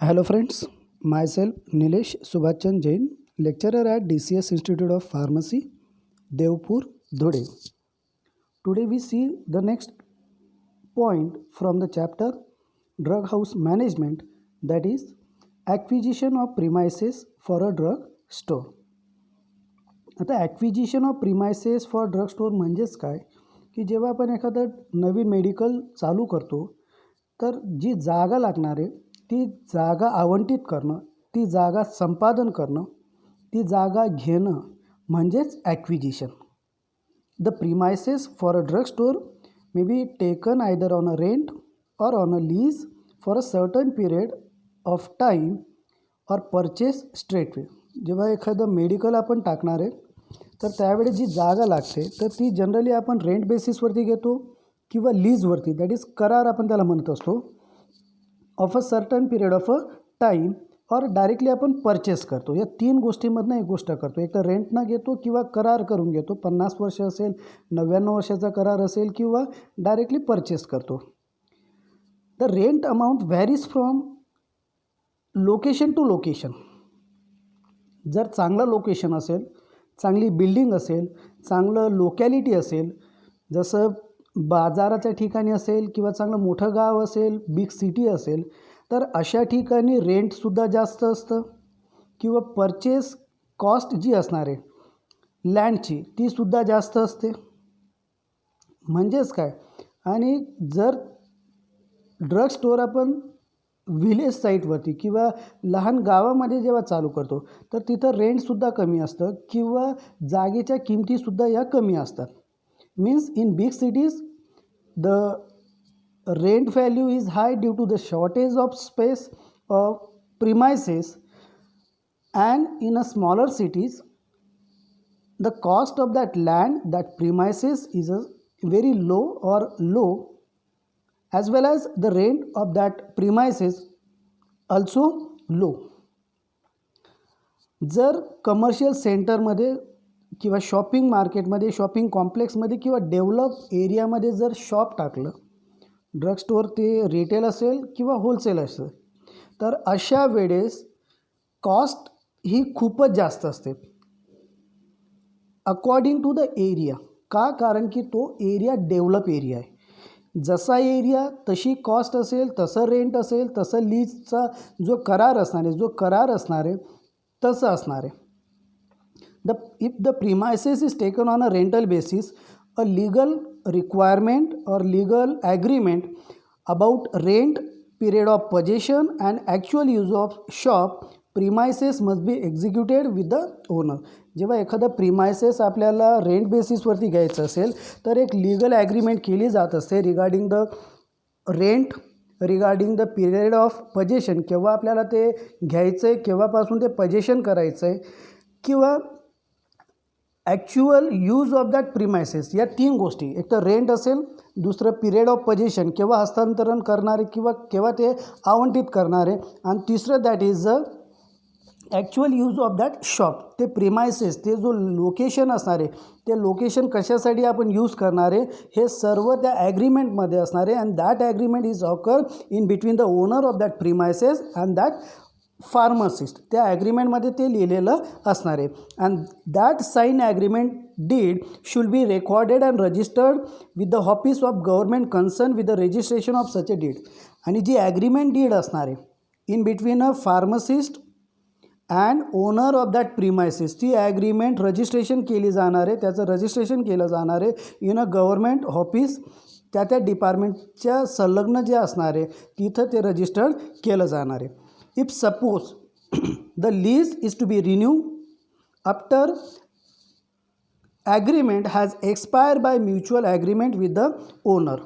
Hello friends, myself Nilesh Subhachand Jain, lecturer at DCS Institute of Pharmacy, Devpur, Dhode. Today we see the next point from the chapter Drug House Management, that is acquisition of premises for a drug store. आता acquisition of premises for drug store म्हणजेच काय की जेव्हा आपण एखादं नवीन medical चालू करतो तर जी जागा लागणार आहे ती जागा आवंटित करणं, ती जागा संपादन करणं, ती जागा घेणं म्हणजेच acquisition. The premises for a drug store may be taken either on a rent or on a lease for a certain period of time or purchase straightway. जेव्हा एखादं मेडिकल आपण टाकणार आहे तर त्यावेळी जी जागा लागते तर ती जनरली आपण रेंट बेसिसवरती घेतो किंवा लीजवरती, दॅट इज करार आपण त्याला म्हणत असतो, of a certain period of a time और डायरेक्टली आपण परचेस करतो. या तीन गोष्टींमधनं एक गोष्ट करतो, एक तर रेंटनं घेतो किंवा करार करून घेतो, 50 वर्ष असेल, 99 वर्षाचा करार असेल किंवा डायरेक्टली परचेस करतो. The rent amount varies from location to location. जर चांगलं लोकेशन असेल, चांगली बिल्डिंग असेल, चांगलं लोकॅलिटी असेल, जसं बाजाराच्या ठिकाणी असेल किंवा चांगलं मोठं गाव असेल, बिग सिटी असेल, तर अशा ठिकाणी रेंटसुद्धा जास्त असतं किंवा परचेस कॉस्ट जी असणार आहे लँडची तीसुद्धा जास्त असते. म्हणजेच काय, आणि जर ड्रग स्टोअर आपण व्हिलेज साईटवरती किंवा लहान गावामध्ये जेव्हा चालू करतो तर तिथं रेंटसुद्धा कमी असतं किंवा जागेच्या किमतीसुद्धा या कमी असतात. Means in big cities the rent value is high due to the shortage of space of premises, and in a smaller cities the cost of that land that premises is a very low और low, as well as the rent of that premises also low. जर commercial सेंटरमध्ये किंवा shopping मार्केटमध्ये, shopping कॉम्प्लेक्समध्ये किंवा develop एरियामध्ये जर shop टाकलं, drug store ते रिटेल असेल किंवा होलसेल असेल, तर अशा वेळेस कॉस्ट ही खूपच जास्त असते अकॉर्डिंग टू द एरिया. का? कारण की तो एरिया डेव्हलप एरिया आहे. जसा एरिया तशी कॉस्ट असेल, तसं रेंट असेल, तसं लीजचा जो करार असणार आहे तसं असणार आहे. If the premises is taken on a rental basis, a legal requirement or legal agreement about rent, period of possession and actual use of shop premises must be executed with the owner. जेव्हा एखादा premises आपल्याला rent बेसिसवरती घ्यायचं असेल तर एक legal agreement केली जात असते regarding the rent, regarding the period of possession, केव्हा आपल्याला ते घ्यायचं आहे, केव्हापासून ते पोजेशन करायचं आहे, किंवा actual use of that premises. या तीन गोष्टी, एक तर रेंट असेल, दुसरं पिरियड ऑफ पोजेशन केव्हा हस्तांतरण करणारे किंवा केव्हा ते आवंटित करणारे, आणि तिसरं that is the actual use of that shop. ते प्रिमायसेस, ते जो लोकेशन असणार आहे, ते लोकेशन कशासाठी आपण यूज करणार आहे हे सर्व त्या ॲग्रीमेंटमध्ये असणार आहे. And that agreement is occur in between the owner of that premises and that pharmacist. त्या ॲग्रीमेंटमध्ये ते लिहिलेलं असणार आहे. And that sign agreement deed should be recorded and registered with the office of government concern with the registration of such a deed. आणि जी agreement deed असणार आहे in between a pharmacist and owner of that premises, ती agreement registration केली जाणार आहे, त्याचं registration केलं जाणार आहे इन अ गव्हर्नमेंट ऑफिस. त्या डिपार्टमेंटच्या संलग्न जे असणार आहे तिथं ते रजिस्टर्ड केलं जाणार आहे. If suppose the lease is to be renew after agreement has expire by mutual agreement with the owner.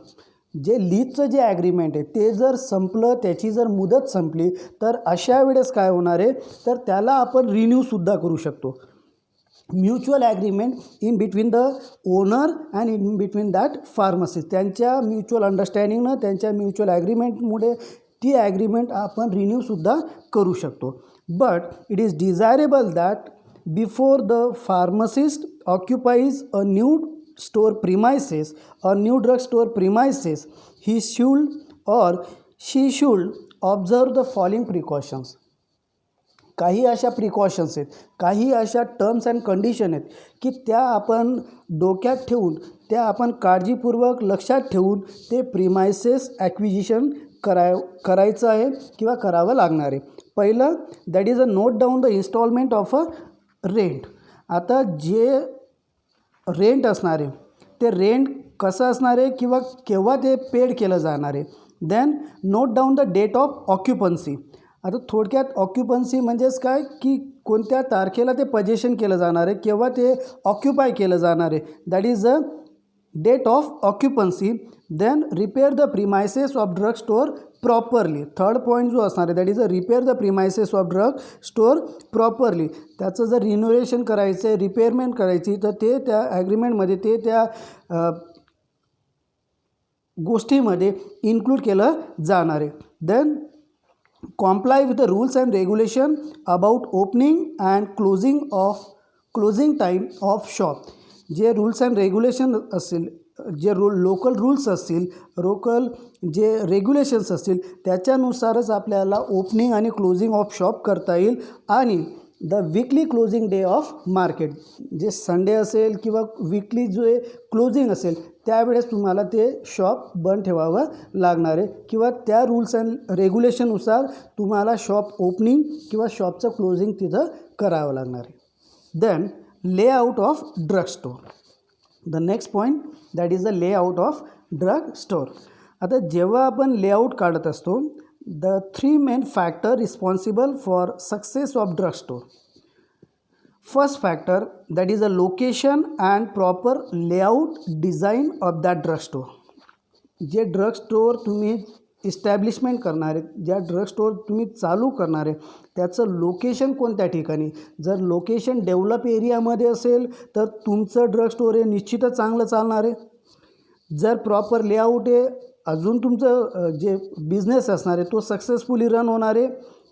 जे लीजचं जे ॲग्रीमेंट आहे ते जर संपलं, त्याची जर मुदत संपली, तर अशा वेळेस काय होणार आहे, तर त्याला आपण रिन्यूसुद्धा करू शकतो. Mutual agreement in between the owner and in between that pharmacist, त्यांच्या म्युच्युअल अंडरस्टँडिंगनं, त्यांच्या म्युच्युअल ॲग्रीमेंटमुळे ती ॲग्रीमेंट आपण रिन्यूसुद्धा करू शकतो. But it is desirable that before the pharmacist occupies a new store premises or new drug store premises, he should or she should observe the following precautions. काही अशा precautions आहेत, काही अशा टर्म्स अँड कंडिशन आहेत की त्या आपण डोक्यात ठेवून, त्या आपण काळजीपूर्वक लक्षात ठेवून ते प्रिमायसेस ॲक्विजिशन करायचं आहे किंवा करावं लागणार आहे. पहिलं, that is a note down the instalment of a rent. आता जे रेंट असणार आहे ते रेंट कसं असणार आहे किंवा केव्हा ते पेड केलं जाणार आहे. Then note down the date of occupancy. आता थोडक्यात ऑक्युपन्सी म्हणजेच काय की कोणत्या तारखेला ते पजेशन केलं जाणार आहे, केव्हा ते ऑक्युपाय केलं जाणार आहे, that is a date of occupancy. Then repair the premises of drug store properly. Third point जो असणार आहे that is a repair the premises of drug store properly. त्याचं जर रिनोव्हेशन करायचं आहे, रिपेअरमेंट करायची, तर ते त्या ॲग्रीमेंटमध्ये ते त्या गोष्टीमध्ये इन्क्लूड केलं जाणार आहे. Then comply with the rules and regulation about opening and closing time of shop. जे रूल्स अँड रेग्युलेशन असतील, जे लोकल रूल्स असतील, लोकल जे रेग्युलेशन्स असतील त्याच्यानुसारच आपल्याला ओपनिंग आणि क्लोजिंग ऑफ शॉप करता येईल. आणि the weekly closing day of market, जे संडे असेल किंवा विकली जे क्लोजिंग असेल त्यावेळेस तुम्हाला ते शॉप बंद ठेवावं लागणार आहे किंवा त्या रूल्स अँड रेग्युलेशननुसार तुम्हाला शॉप ओपनिंग किंवा शॉपचं क्लोजिंग तिथं करावं लागणार आहे. Then layout of drug store. The next point that is the layout of drug store. आता जेव्हा आपण लेआउट काढत असतो, the 3 main factor responsible for success of drug store. First factor that is a location and proper layout design of that drug store. जे drug store तुम्ही establishment करणार आहे, ज्या ड्रग स्टोअर तुम्ही चालू करणार आहे त्याचं लोकेशन कोणत्या ठिकाणी. जर लोकेशन डेव्हलप एरियामध्ये असेल तर तुमचं ड्रग स्टोअर हे निश्चितच चांगलं चालणार आहे. जर प्रॉपर लेआउट आहे, अजून तुमचं जे बिझनेस असणार आहे तो सक्सेसफुली रन होणार आहे.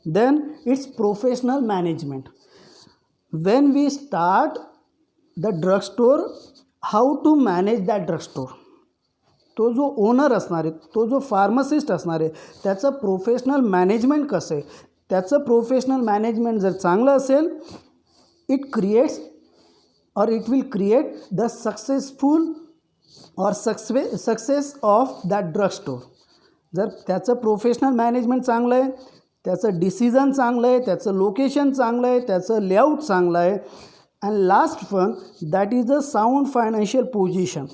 Then it's professional management. When we start the drug store, how to manage that drug store. तो जो ओनर असणार आहे, तो जो फार्मासिस्ट असणार आहे त्याचं प्रोफेशनल मॅनेजमेंट कसं आहे. त्याचं प्रोफेशनल मॅनेजमेंट जर चांगलं असेल, it creates or it will create the successful or success of that drug store. जर त्याचं प्रोफेशनल मॅनेजमेंट चांगलं आहे, त्याचं डिसिजन चांगलं आहे, त्याचं लोकेशन चांगलं आहे, त्याचं लेआउट चांगलं आहे. And last one that is a sound financial position.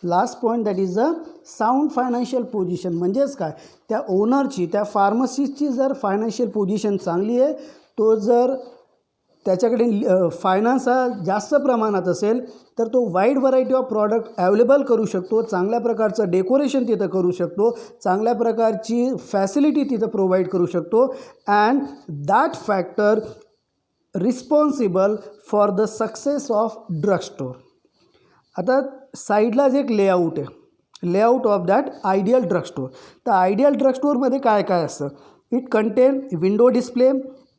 Last point that is a sound financial position. म्हणजेच काय, त्या ओनरची, त्या फार्मसिस्टची जर फायनान्शियल पोझिशन चांगली आहे, तो जर त्याच्याकडे फायनान्स हा जास्त प्रमाणात असेल तर तो wide variety of product available करू शकतो, चांगल्या प्रकारचं डेकोरेशन तिथं करू शकतो, चांगल्या प्रकारची फॅसिलिटी तिथं प्रोव्हाइड करू शकतो. And that factor responsible for the success of drug store. आता साईडलाच एक लेआउट आहे, layout of that ideal drug store. तर आयडियल ड्रग स्टोअरमध्ये काय काय असतं. It contain window display,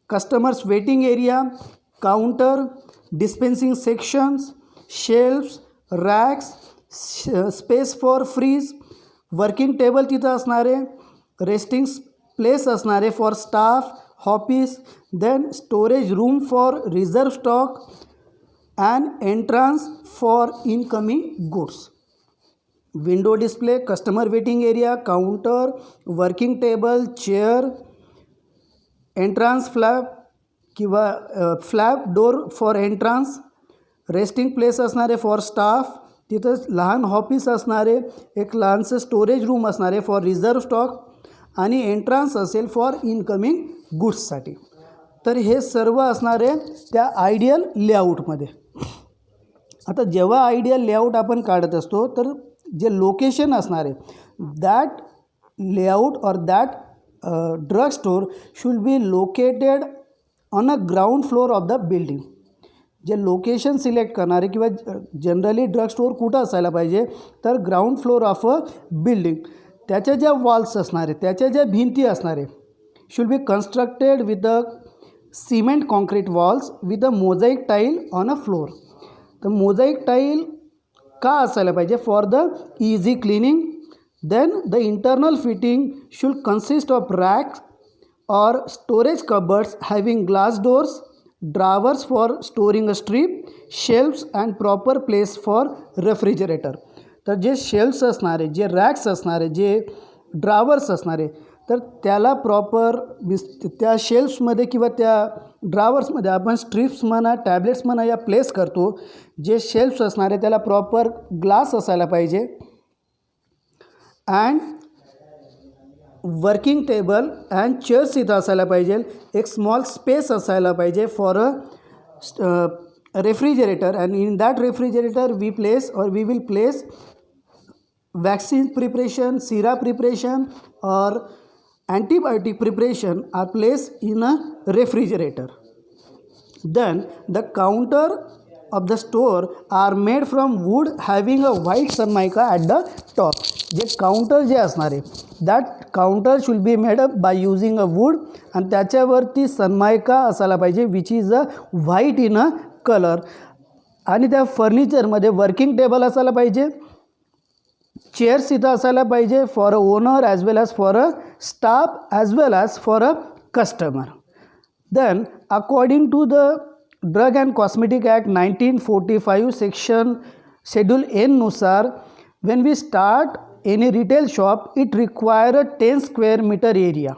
customers waiting area, counter, dispensing sections, shelves, racks, space for fridge, working table तिथं असणारे, रेस्टिंग प्लेस असणारे for staff, office, then storage room for reserve stock and entrance for incoming goods. Window display, customer waiting area, counter, working table, chair, entrance flap किंवा flap door for entrance, resting place असणारे for staff, तिथं लहान office असणारे, एक लहानसं storage room असणारे for reserve stock आणि entrance असेल फॉर इनकमिंग गुड्ससाठी. तर हे सर्व असणारे त्या आयडियल लेआउटमध्ये. आता जेव्हा आयडियल लेआउट आपण काढत असतो तर जे लोकेशन असणार आहे, दॅट लेआउट और that drug store should be located on a ground floor of the building. जे लोकेशन सिलेक्ट करणारे किंवा जनरली ड्रग स्टोअर कुठं असायला पाहिजे तर ground floor of a building. त्याच्या ज्या वॉल्स असणार आहे, त्याच्या ज्या भिंती असणार आहे, should be constructed with the cement concrete walls with a mosaic tile on a floor. तर मोझाईक टाईल का असायला पाहिजे, for the easy cleaning. Then the internal fitting should consist of racks or storage cupboards having glass doors, drawers for storing a strip, shelves and proper place for refrigerator. तर जे shelves असणारे, जे racks असणारे, जे drawers असणारे, तर त्याला proper त्या शेल्फ्समध्ये किंवा त्या ड्रावर्समध्ये आपण स्ट्रिप्स म्हणा, टॅब्लेट्स म्हणा या प्लेस करतो. जे शेल्फ्स असणारे त्याला प्रॉपर ग्लास असायला पाहिजे. And working table and chairs इथं असायला पाहिजे. एक स्मॉल स्पेस असायला पाहिजे for a refrigerator. And in that refrigerator we will place vaccine preparation, syrup preparation or antibiotic preparation are placed in a refrigerator. Then the counter of the store are made from wood having a white Sanmaika at the top. जे counter जे असणार आहे, that counter should be made up by using a wood, आणि त्याच्यावरती सनमायका असायला पाहिजे which is a white in a colour. आणि त्या फर्निचरमध्ये वर्किंग टेबल असायला पाहिजे, चेअर्स इथं असायला पाहिजे for a owner as well as for a staff as well as for a customer. Then according to the drug and cosmetic act 1945 section schedule N नुसार when we start any retail shop it require a 10 square meter area.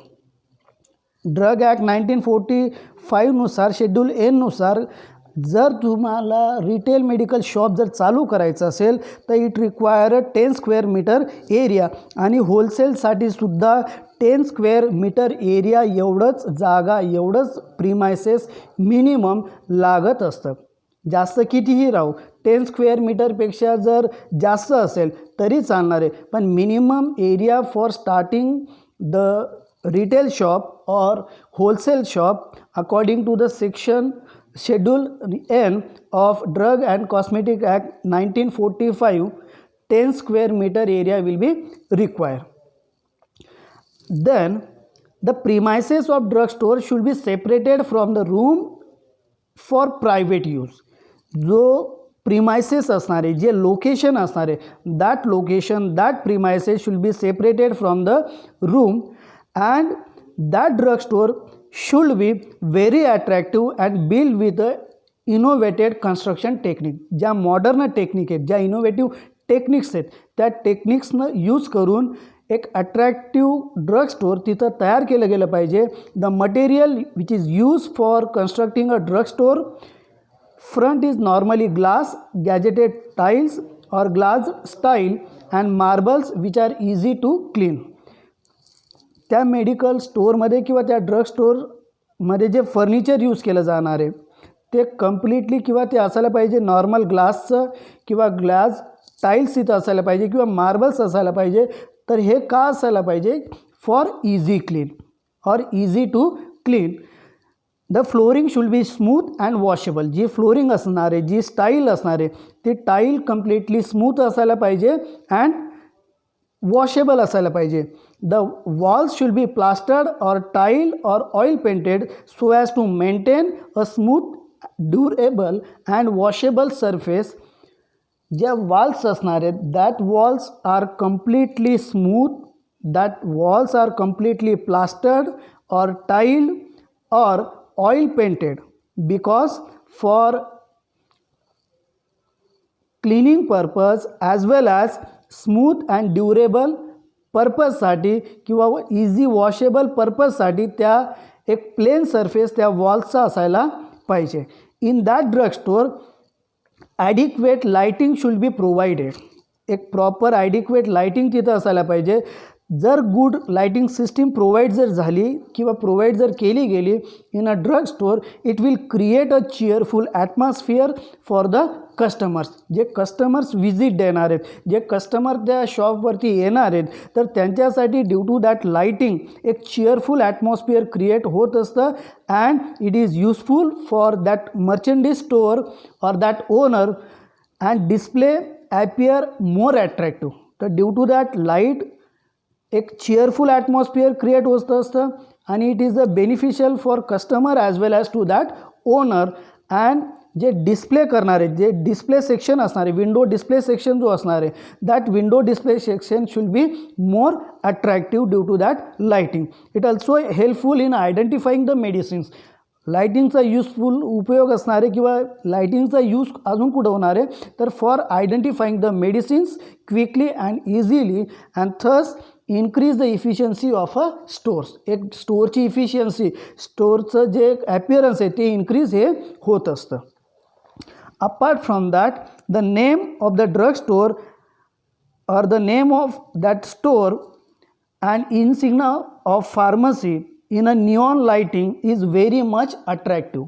Drug act 1945 नुसार schedule N नुसार जर तुम्हाला retail medical shop जर चालू करायचं असेल तर it require 10 square metre area. आणि होलसेलसाठी सुद्धा 10 स्क्वेअर मीटर एरिया एवढंच जागा, एवढंच प्रिमायसेस मिनिमम लागत असतं. जास्त कितीही राहू, 10 स्क्वेअर मीटरपेक्षा जर जास्त असेल तरी चालणार आहे, पण minimum area for starting the retail shop or wholesale shop according to the section Schedule N of Drug and Cosmetic Act 1945, 10 square meter area will be required. Then the premises of drugstore should be separated from the room for private use. जो premises असणारे, जे location असणारे, that location, that premises should be separated from the room, and that drugstore should be very attractive and built with a innovated construction technique. ज्या modern technique आहेत, ज्या innovative techniques आहेत, त्या टेक्निक्सनं use करून एक अट्रॅक्टिव्ह ड्रग स्टोअर तिथं तयार केलं गेलं पाहिजे. The material which is use for constructing a drug store front is normally glass, gazetted tiles or glass style and marbles which are easy to clean. त्या मेडिकल स्टोअरमध्ये किंवा त्या ड्रग स्टोअरमध्ये जे फर्निचर यूज केलं जाणार आहे ते कम्प्लिटली किंवा ते असायला पाहिजे नॉर्मल ग्लासचं किंवा ग्लास टाईल्स इथं असायला पाहिजे किंवा मार्बल्स असायला पाहिजे. तर हे का असायला पाहिजे? फॉर इझी क्लीन और easy to clean. The flooring should be smooth and washable. जी फ्लोरिंग असणार आहे, जी स्टाईल असणार आहे, ती टाईल कम्प्लिटली स्मूथ असायला पाहिजे अँड वॉशेबल असायला पाहिजे. The walls should be plastered or tiled or oil painted so as to maintain a smooth, durable and washable surface. ज्या walls असणार आहेत, that walls are completely smooth, that walls are completely plastered or tiled or oil painted, because for cleaning purpose as well as smooth and durable पर्पजसाठी किंवा easy washable पर्पजसाठी त्या एक plain surface त्या वॉल्सचा असायला पाहिजे. In that drug store adequate lighting should be provided. एक proper adequate lighting तिथं असायला पाहिजे. जर गुड लाईटिंग सिस्टीम प्रोव्हाइड जर झाली किंवा प्रोव्हाइड जर केली गेली in a drug store, it will create a cheerful atmosphere for the customers. जे कस्टमर्स व्हिजिट देणार आहेत, जे कस्टमर त्या शॉपवरती येणार आहेत, तर त्यांच्यासाठी ड्यू टू दॅट लाईटिंग एक चीअरफुल ॲटमॉस्फिअर क्रिएट होत असतं and it is useful for that merchandise store or that owner and display appear more attractive. तर ड्यू टू दॅट लाईट एक चीअरफुल ॲटमॉस्फिअर क्रिएट होत असतं आणि it is a beneficial for customer as well as to that owner. And जे display करणारे, जे display section असणारे, window display section जो असणार आहे, that window display section should be more attractive due to that lighting. It also helpful in identifying the medicines. लाइटिंगचा useful उपयोग असणार आहे किंवा लाइटिंगचा यूज अजून कुठं होणार आहे तर for identifying the medicines quickly and easily and thus increase the efficiency of a stores. एक स्टोअरची इफिशियन्सी, स्टोअरचं जे ॲपिअरन्स आहे ते इन्क्रीज हे होत असतं. Apart from that the name of the drug store or the name of that store and insignia of pharmacy in a neon lighting is very much attractive.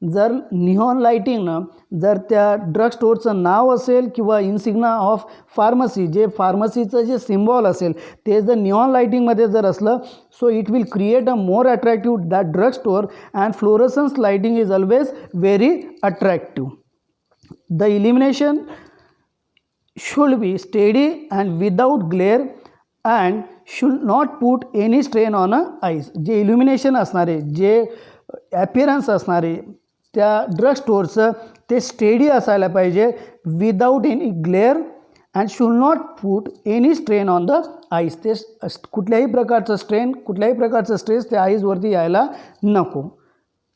जर neon लाइटिंगनं जर त्या ड्रग स्टोअरचं नाव असेल किंवा इन्सिग्ना ऑफ फार्मसी, जे फार्मसीचं जे symbol असेल ते जर निऑन लाइटिंगमध्ये जर असलं, so it will create a more attractive that drug store and fluorescence lighting is always very attractive. The illumination should be steady and without glare and should not put any strain on a eyes. जे इल्युमिनेशन असणारे, जे ॲपिअरन्स असणारे त्या drug स्टोअरचं ते steady असायला पाहिजे, without any glare and should not put any strain on the eyes. ते कुठल्याही प्रकारचं स्ट्रेन, कुठल्याही प्रकारचं स्ट्रेस त्या आईजवरती यायला नको.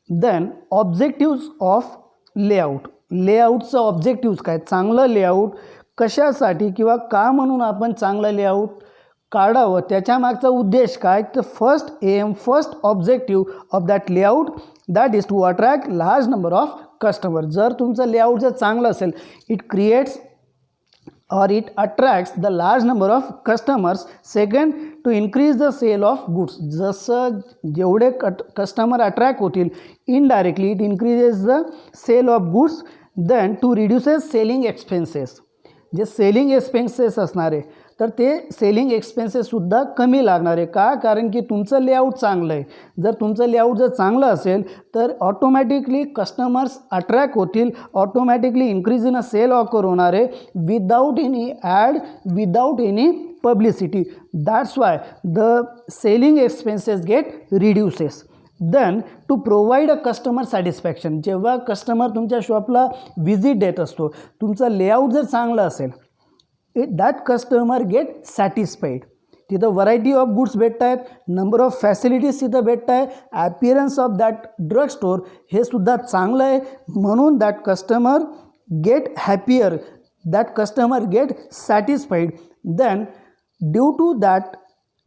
Then objectives of layout. लेआउटचं ऑब्जेक्टिव्ज काय, चांगलं लेआउट कशासाठी किंवा का म्हणून आपण चांगलं लेआउट काढावं, त्याच्या मागचा उद्देश काय, तर first aim, first objective of that layout that is to attract large number of customer. जर तुमचं लेआउट जर चांगलं असेल, it creates or it attracts the large number of customers. Second, to increase the sale of goods. जसं जेवढे customer attract होतील, indirectly it increases the sale of goods. Then to reduces selling expenses. जे selling expenses असणारे तर ते selling एक्सपेन्सेससुद्धा कमी लागणार आहे. का, कारण की तुमचं लेआउट चांगलं आहे. जर तुमचं लेआउट जर चांगलं असेल तर ऑटोमॅटिकली कस्टमर्स अट्रॅक्ट होतील, automatically increase in a sale occur होणार आहे, without any ad, without any publicity. That's why the selling expenses get reduces. Then to provide a customer satisfaction. जेव्हा कस्टमर तुमच्या शॉपला व्हिजिट देत असतो, तुमचं लेआउट जर चांगलं असेल, दॅट कस्टमर गेट सॅटिस्फाईड. तिथं व्हरायटी ऑफ गुड्स भेटत आहेत, नंबर ऑफ फॅसिलिटीज तिथं भेटत आहे, appearance of that drug store हे सुद्धा चांगलं आहे, म्हणून that customer get happier, that customer get satisfied. Then due to that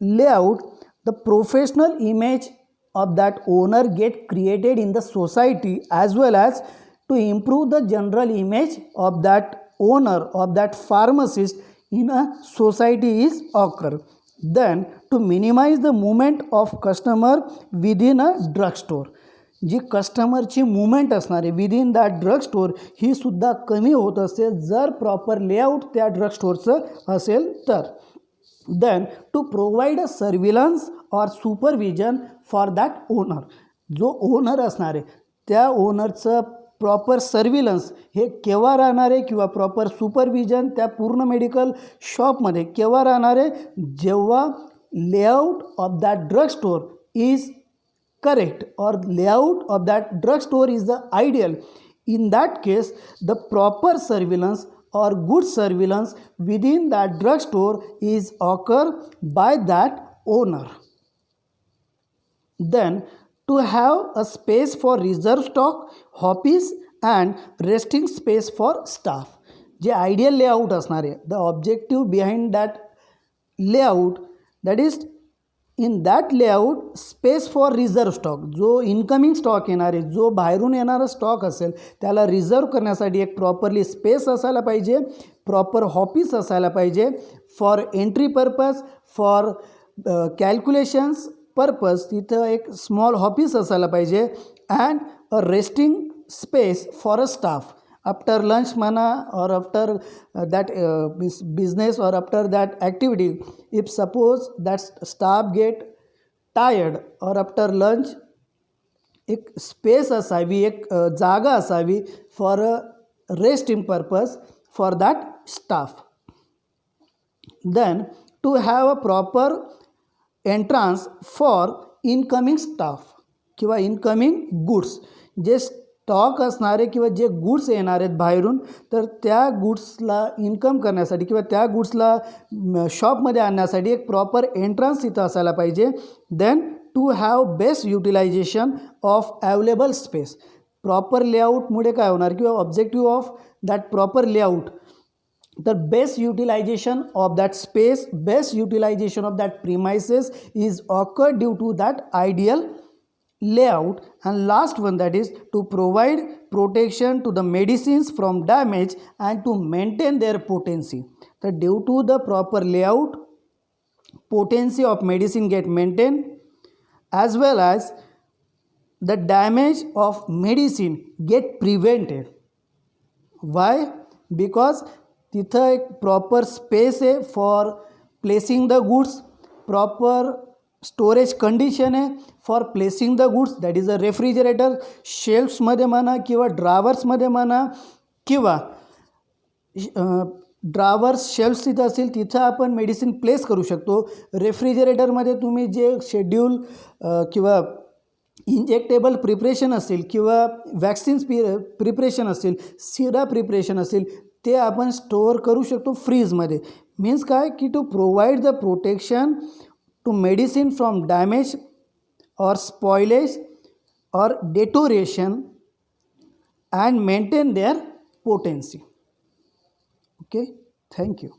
layout the professional image of that owner get created in the society, as well as to improve the general image of that owner, of that pharmacist in a society is occur. Then to minimize the movement of customer within a drug store. जी कस्टमरची movement असणार आहे within that drug store ही सुद्धा कमी होत असते जर प्रॉपर लेआउट त्या ड्रग स्टोअरचं असेल तर. Then to provide a surveillance or supervision for that owner. जो ओनर असणार आहे त्या ओनरचं प्रॉपर सर्विलन्स हे केव्हा राहणार आहे किंवा प्रॉपर सुपरविजन त्या पूर्ण मेडिकल शॉपमध्ये केव्हा राहणार आहे, जेव्हा layout of that drug store is correct or layout of that drug store is the ideal. In that case, the proper surveillance or good surveillance within that drug store is occur by that owner. Then to have a space for reserve stock, hobbies and resting space for staff. जे ideal layout असणार आहे, the objective behind that layout, that is in that layout space for reserve stock. जो incoming stock येणार आहे, जो बाहेरून येणारा stock असेल त्याला रिझर्व करण्यासाठी एक प्रॉपरली स्पेस असायला पाहिजे, प्रॉपर ऑफिस असायला पाहिजे, for entry purpose, for calculations purpose तिथं एक स्मॉल ऑफिस असायला पाहिजे, and a resting space for a staff. After lunch म्हणा और after that business or after that activity, if suppose that staff get tired or after lunch, एक space असावी, एक जागा असावी for a resting purpose for that staff. Then to have a proper entrance for incoming staff किंवा incoming goods. जे stock असणारे किंवा जे गुड्स येणार आहेत बाहेरून, तर त्या गुड्सला इन्कम करण्यासाठी किंवा त्या गुड्सला शॉपमध्ये आणण्यासाठी एक प्रॉपर एंट्रन्स तिथं असायला पाहिजे. Then to have best utilization of available space. Proper लेआउटमुळे काय होणार किंवा objective of that proper layout, तर best utilization of that space, best utilization of that premises is occurred due to that ideal layout. And last one, that is to provide protection to the medicines from damage and to maintain their potency. So due to the proper layout, potency of medicine get maintained, as well as the damage of medicine get prevented. Why? Because तिथं एक proper space आहे for placing the goods, proper storage condition आहे for placing the goods, that is a refrigerator. शेल्फ्समध्ये म्हणा किंवा ड्रावर्समध्ये म्हणा किंवा drawers shelves तिथं असतील तिथं आपण मेडिसिन प्लेस करू शकतो. रेफ्रिजरेटरमध्ये तुम्ही जे शेड्यूल किंवा इंजेक्टेबल प्रिपरेशन असेल किंवा वॅक्सिन्स प्रिपरेशन असेल, सिरा प्रिपरेशन असेल, ते आपण स्टोअर करू शकतो फ्रीजमध्ये. मीन्स काय की to provide the protection to medicine from damage और स्पॉइलेज और deterioration and maintain their potency. Okay, thank you.